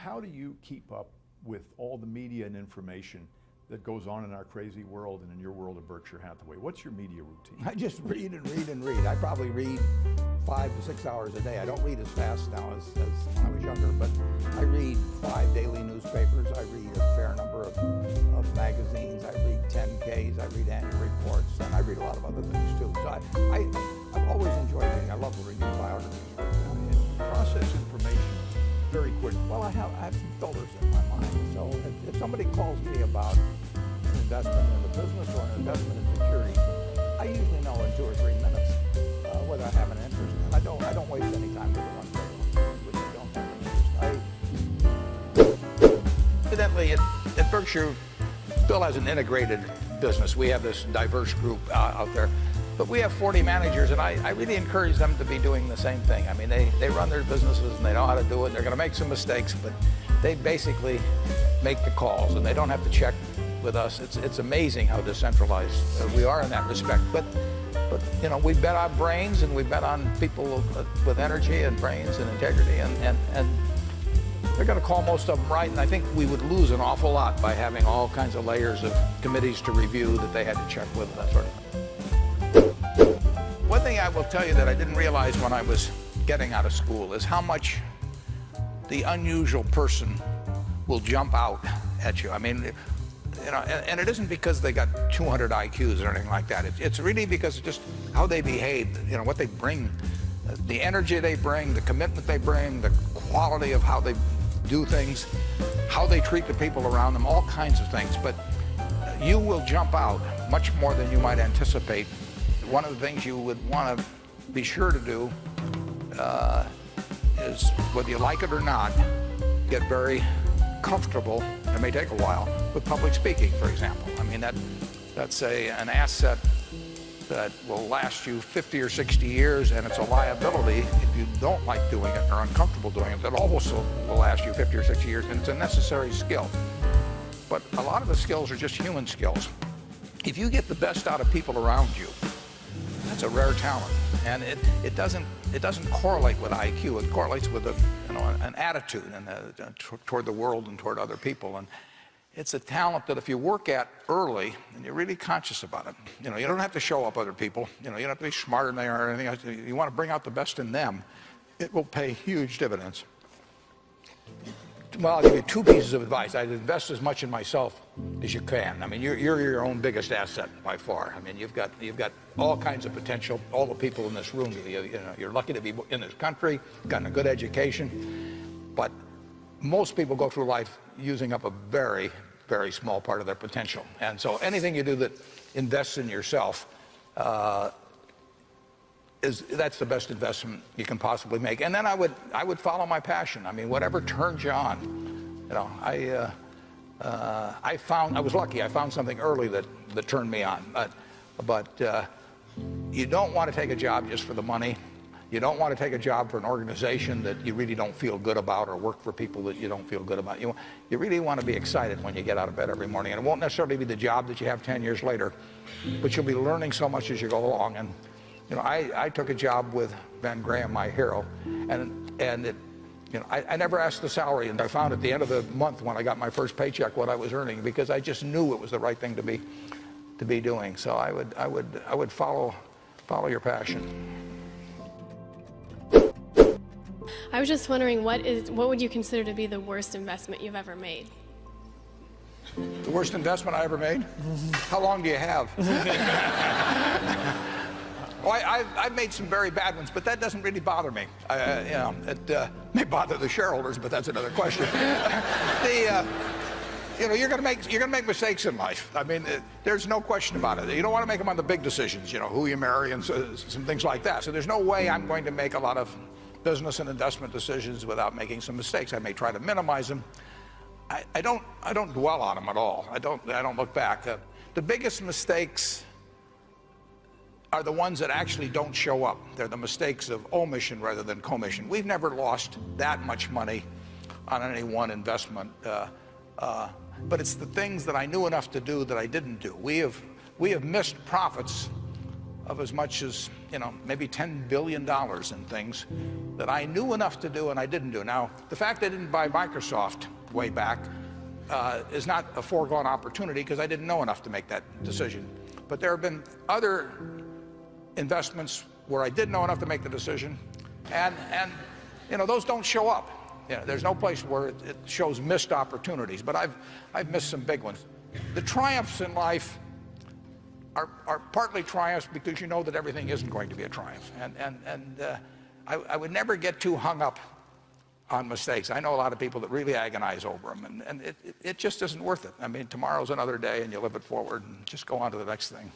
how do you keep up with all the media and information that goes on in our crazy world and in your world of Berkshire Hathaway? What's your media routine? I just read and read and read. I probably read 5 to 6 hours a day. I don't read as fast now as when I was younger, but I read 5 daily newspapers. I read a fair number of magazines. I read 10Ks. I read annual reports, and I read a lot of other things too. So I've always enjoyed reading. I love reading biographies. Process information very quick. Well, I have some filters in my mind. So if somebody calls me about an investment in a business or an investment in securities, I usually know in 2 or 3 minutes whether I have an interest. And I don't waste any time with the ones which I don't have an interest. Evidently, at Berkshire, Bill has an integrated business. We have this diverse group out there. But we have 40 managers, and I really encourage them to be doing the same thing. I mean, they run their businesses, and they know how to do it. They're going to make some mistakes, but they basically make the calls, and they don't have to check with us. It's amazing how decentralized we are in that respect. But you know, we bet on brains, and we bet on people with energy and brains and integrity, and they're going to call most of them right. And I think we would lose an awful lot by having all kinds of layers of committees to review that they had to check with, that sort of thing. One thing I will tell you that I didn't realize when I was getting out of school is how much the unusual person will jump out at you. I mean, you know, and it isn't because they got 200 IQs or anything like that. It's really because of just how they behave, you know, what they bring, the energy they bring, the commitment they bring, the quality of how they do things, how they treat the people around them, all kinds of things. But you will jump out much more than you might anticipate. One of the things you would want to be sure to do is, whether you like it or not, get very comfortable, it may take a while, with public speaking, for example. I mean, that's an asset that will last you 50 or 60 years, and it's a liability if you don't like doing it or uncomfortable doing it. That also will last you 50 or 60 years, and it's a necessary skill. But a lot of the skills are just human skills. If you get the best out of people around you, that's a rare talent, and it doesn't correlate with IQ. It correlates with an attitude and toward the world and toward other people. And it's a talent that if you work at early and you're really conscious about it, you know, you don't have to show up other people. You know, you don't have to be smarter than they are or anything else. You want to bring out the best in them. It will pay huge dividends. Well, I'll give you 2 pieces of advice. I'd invest as much in myself as you can. I mean, you're your own biggest asset by far. I mean, you've got all kinds of potential. All the people in this room, you're lucky to be in this country, gotten a good education. But most people go through life using up a very, very small part of their potential. And so anything you do that invests in yourself, that's the best investment you can possibly make. And then I would follow my passion. I mean, whatever turns you on. You know, I was lucky. I found something early that turned me on. But you don't want to take a job just for the money. You don't want to take a job for an organization that you really don't feel good about, or work for people that you don't feel good about. You really want to be excited when you get out of bed every morning. And it won't necessarily be the job that you have 10 years later, but you'll be learning so much as you go along. And you know, I took a job with Van Graham, my hero, and it, you know, I never asked the salary, and I found at the end of the month when I got my first paycheck what I was earning, because I just knew it was the right thing to be doing. So I would follow your passion. I was just wondering, what would you consider to be the worst investment you've ever made? The worst investment I ever made? How long do you have? Oh, I've made some very bad ones, but that doesn't really bother me. You know, it may bother the shareholders, but that's another question. You know, you're going to make mistakes in life. I mean, there's no question about it. You don't want to make them on the big decisions, you know, who you marry and some things like that. So there's no way I'm going to make a lot of business and investment decisions without making some mistakes. I may try to minimize them. I don't dwell on them at all. I don't look back. The biggest mistakes are the ones that actually don't show up. They're the mistakes of omission rather than commission. We've never lost that much money on any one investment, but it's the things that I knew enough to do that I didn't do. We have missed profits of as much as, maybe $10 billion in things that I knew enough to do and I didn't do. Now, the fact I didn't buy Microsoft way back is not a foregone opportunity because I didn't know enough to make that decision. But there have been other investments where I did know enough to make the decision, and those don't show up. There's no place where it shows missed opportunities, but I've missed some big ones. The triumphs in life are partly triumphs because you know that everything isn't going to be a triumph, and I would never get too hung up on mistakes. I know a lot of people that really agonize over them, and it just isn't worth it. I mean, tomorrow's another day, and you live it forward and just go on to the next thing.